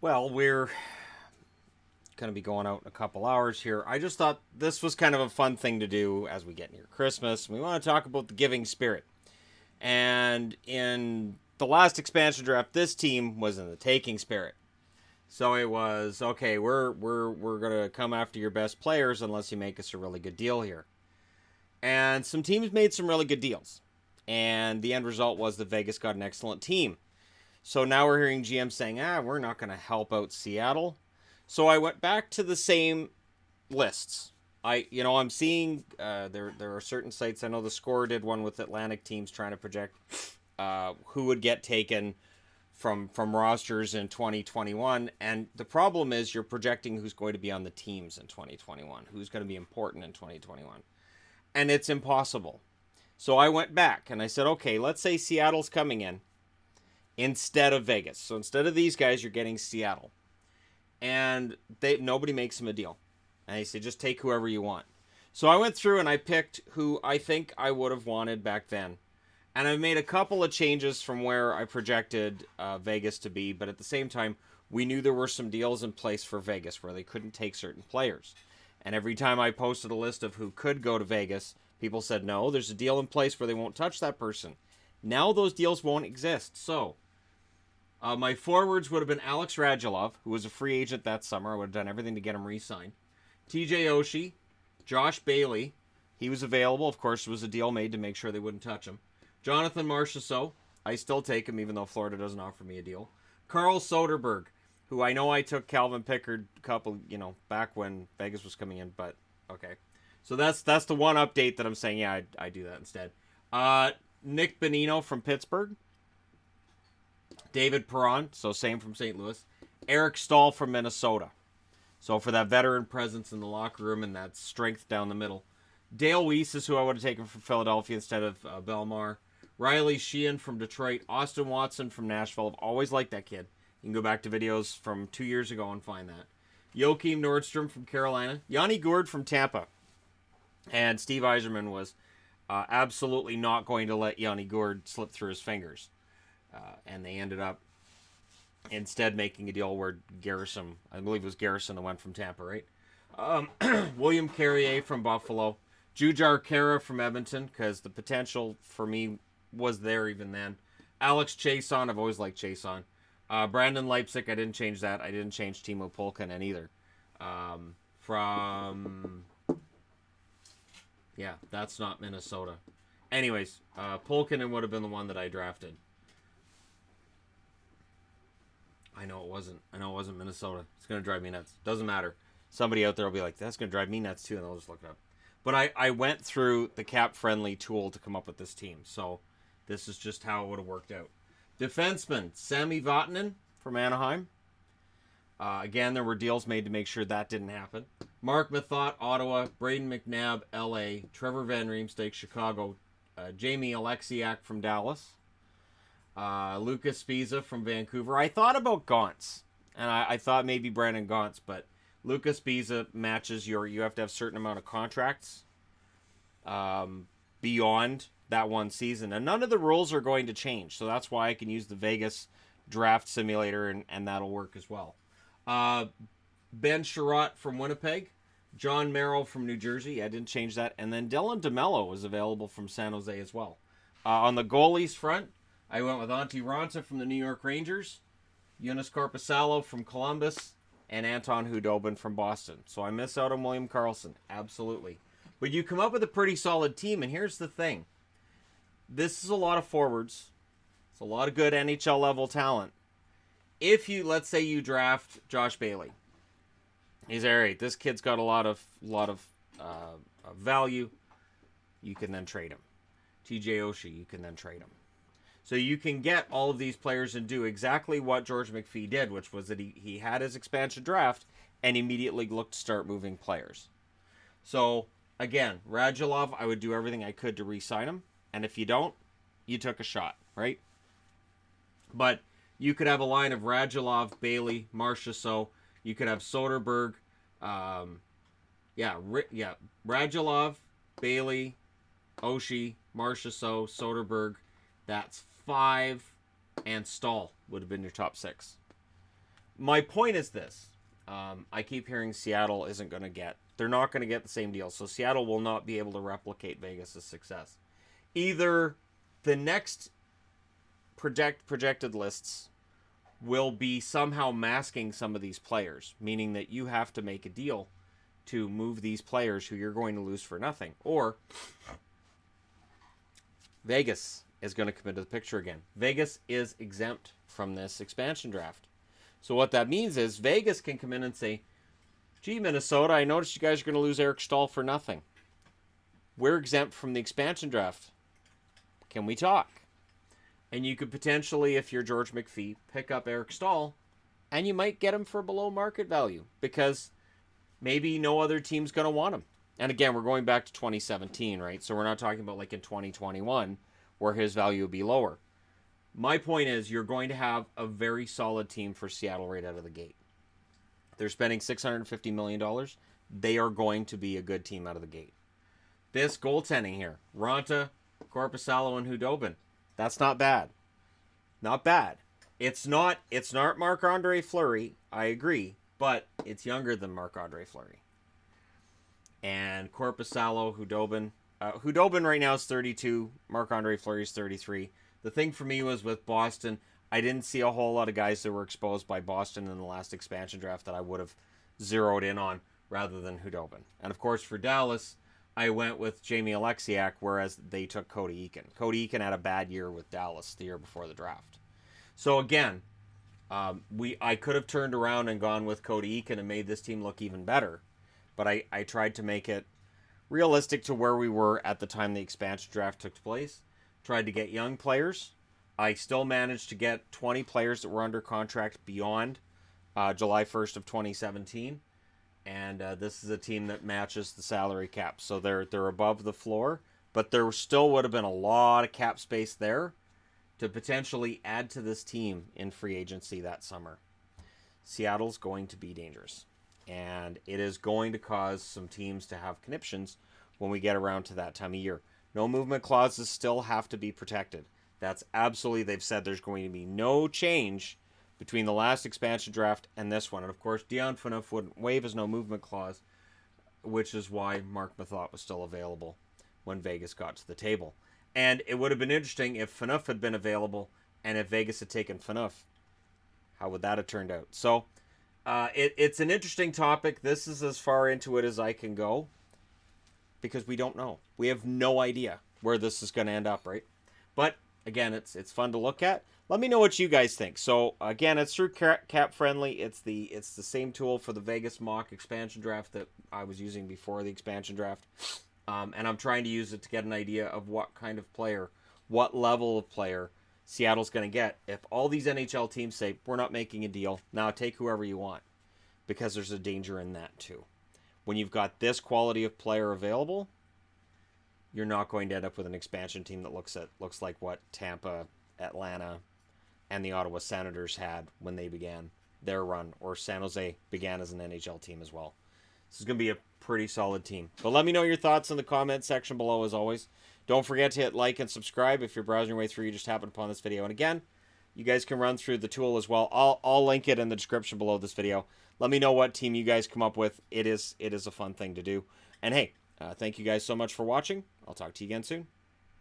Well, we're going to be going out in a couple hours here. I just thought this was kind of a fun thing to do as we get near Christmas. We want to talk about the giving spirit. And in the last expansion draft, this team was in the taking spirit. So it was, okay, we're going to come after your best players unless you make us a really good deal here. And some teams made some really good deals. And the end result was that Vegas got an excellent team. So now we're hearing GM saying, we're not going to help out Seattle. So I went back to the same lists. I'm seeing there are certain sites. I know the Score did one with Atlantic teams trying to project who would get taken from rosters in 2021. And the problem is you're projecting who's going to be on the teams in 2021, who's going to be important in 2021. And it's impossible. So I went back and I said, okay, let's say Seattle's coming in instead of Vegas. So instead of these guys, you're getting Seattle. And nobody makes them a deal. And I say, just take whoever you want. So I went through and I picked who I think I would have wanted back then. And I made a couple of changes from where I projected Vegas to be. But at the same time, we knew there were some deals in place for Vegas where they couldn't take certain players. And every time I posted a list of who could go to Vegas, people said, no, there's a deal in place where they won't touch that person. Now those deals won't exist. So my forwards would have been Alex Radulov, who was a free agent that summer. I would have done everything to get him re-signed. TJ Oshie, Josh Bailey. He was available. Of course, there was a deal made to make sure they wouldn't touch him. Jonathan Marchessault. I still take him, even though Florida doesn't offer me a deal. Carl Soderberg, who I know I took Calvin Pickard a couple, back when Vegas was coming in, but okay. So that's the one update that I'm saying, yeah, I do that instead. Nick Bonino from Pittsburgh. David Perron, so same from St. Louis. Eric Stahl from Minnesota. So for that veteran presence in the locker room and that strength down the middle. Dale Weiss is who I would have taken from Philadelphia instead of Belmar. Riley Sheehan from Detroit. Austin Watson from Nashville. I've always liked that kid. You can go back to videos from 2 years ago and find that. Joakim Nordstrom from Carolina. Yanni Gourde from Tampa. And Steve Yzerman was absolutely not going to let Yanni Gourde slip through his fingers. And they ended up instead making a deal where Garrison, I believe it was Garrison that went from Tampa, right? William Carrier from Buffalo. Jujar Kara from Edmonton, because the potential for me was there even then. Alex Chason, I've always liked Chason. Brandon Leipzig, I didn't change that. I didn't change Timo Pulkkinen either. That's not Minnesota. Anyways, Pulkkinen would have been the one that I drafted. I know it wasn't Minnesota. It's going to drive me nuts. Doesn't matter. Somebody out there will be like, that's going to drive me nuts too, and they'll just look it up. But I went through the cap-friendly tool to come up with this team, so this is just how it would have worked out. Defenseman, Sami Vatanen from Anaheim. Again, there were deals made to make sure that didn't happen. Mark Mathot, Ottawa. Braden McNabb, L.A. Trevor Van Riemsdyk, Chicago. Jamie Alexiak from Dallas. Lucas Spiza from Vancouver. I thought about Gauntz, and I thought maybe Brandon Gauntz, but Lucas Spiza matches you have to have a certain amount of contracts beyond that one season. And none of the rules are going to change, so that's why I can use the Vegas draft simulator, and that'll work as well. Ben Sherratt from Winnipeg. John Merrill from New Jersey. I didn't change that. And then Dylan DeMello was available from San Jose as well. On the goalies front, I went with Antti Raanta from the New York Rangers, Jonas Korpisalo from Columbus, and Anton Hudobin from Boston. So I miss out on William Karlsson, absolutely. But you come up with a pretty solid team, and here's the thing. This is a lot of forwards. It's a lot of good NHL-level talent. If you, let's say you draft Josh Bailey. He's all right. This kid's got a lot of value. You can then trade him. TJ Oshie, you can then trade him. So you can get all of these players and do exactly what George McPhee did, which was that he had his expansion draft and immediately looked to start moving players. So, again, Radulov, I would do everything I could to re-sign him. And if you don't, you took a shot, right? But you could have a line of Radulov, Bailey, Marchessault. You could have Soderberg. Radulov, Bailey, Oshie, Marchessault, Soderberg. That's 5, and Stahl would have been your top 6. my point is this. I keep hearing Seattle isn't going to get. They're not going to get the same deal. So Seattle will not be able to replicate Vegas' success. Either the next projected lists will be somehow masking some of these players, meaning that you have to make a deal to move these players who you're going to lose for nothing. Or Vegas is going to come into the picture again. Vegas is exempt from this expansion draft. So what that means is Vegas can come in and say, gee, Minnesota, I noticed you guys are going to lose Eric Stahl for nothing. We're exempt from the expansion draft. Can we talk? And you could potentially, if you're George McPhee, pick up Eric Stahl, and you might get him for below market value because maybe no other team's going to want him. And again, we're going back to 2017, right? So we're not talking about like in 2021 where his value would be lower. My point is you're going to have a very solid team for Seattle right out of the gate. They're spending $650 million. They are going to be a good team out of the gate. This goaltending here, Ronta, Korpisalo, and Hudobin, that's not bad. Not bad. It's not Marc-Andre Fleury, I agree, but it's younger than Marc-Andre Fleury. And Korpisalo, Hudobin. Hudobin right now is 32. Marc-Andre Fleury is 33. The thing for me was with Boston, I didn't see a whole lot of guys that were exposed by Boston in the last expansion draft that I would have zeroed in on rather than Hudobin. And of course for Dallas, I went with Jamie Alexiak, whereas they took Cody Eakin. Cody Eakin had a bad year with Dallas the year before the draft. So again, I could have turned around and gone with Cody Eakin and made this team look even better. But I tried to make it realistic to where we were at the time the expansion draft took place. Tried to get young players. I still managed to get 20 players that were under contract beyond July 1st of 2017. And this is a team that matches the salary cap. So they're above the floor. But there still would have been a lot of cap space there to potentially add to this team in free agency that summer. Seattle's going to be dangerous. And it is going to cause some teams to have conniptions when we get around to that time of year. No movement clauses still have to be protected. That's absolutely, they've said there's going to be no change between the last expansion draft and this one. And of course, Dion Phaneuf wouldn't waive his no movement clause, which is why Mark Mathot was still available when Vegas got to the table. And it would have been interesting if Phaneuf had been available and if Vegas had taken Phaneuf. How would that have turned out? So it's an interesting topic. This is as far into it as I can go because we don't know. We have no idea where this is going to end up, right? But again, it's fun to look at. Let me know what you guys think. So again, it's through Cap Friendly. It's the same tool for the Vegas mock expansion draft that I was using before the expansion draft. And I'm trying to use it to get an idea of what kind of player, what level of player Seattle's going to get. If all these NHL teams say, we're not making a deal, now take whoever you want. Because there's a danger in that too. When you've got this quality of player available, you're not going to end up with an expansion team that looks like what Tampa, Atlanta, and the Ottawa Senators had when they began their run, or San Jose began as an NHL team as well. This is going to be a pretty solid team. But let me know your thoughts in the comment section below as always. Don't forget to hit like and subscribe if you're browsing your way through, you just happened upon this video. And again, you guys can run through the tool as well. I'll link it in the description below this video. Let me know what team you guys come up with. It is a fun thing to do. And hey, thank you guys so much for watching. I'll talk to you again soon.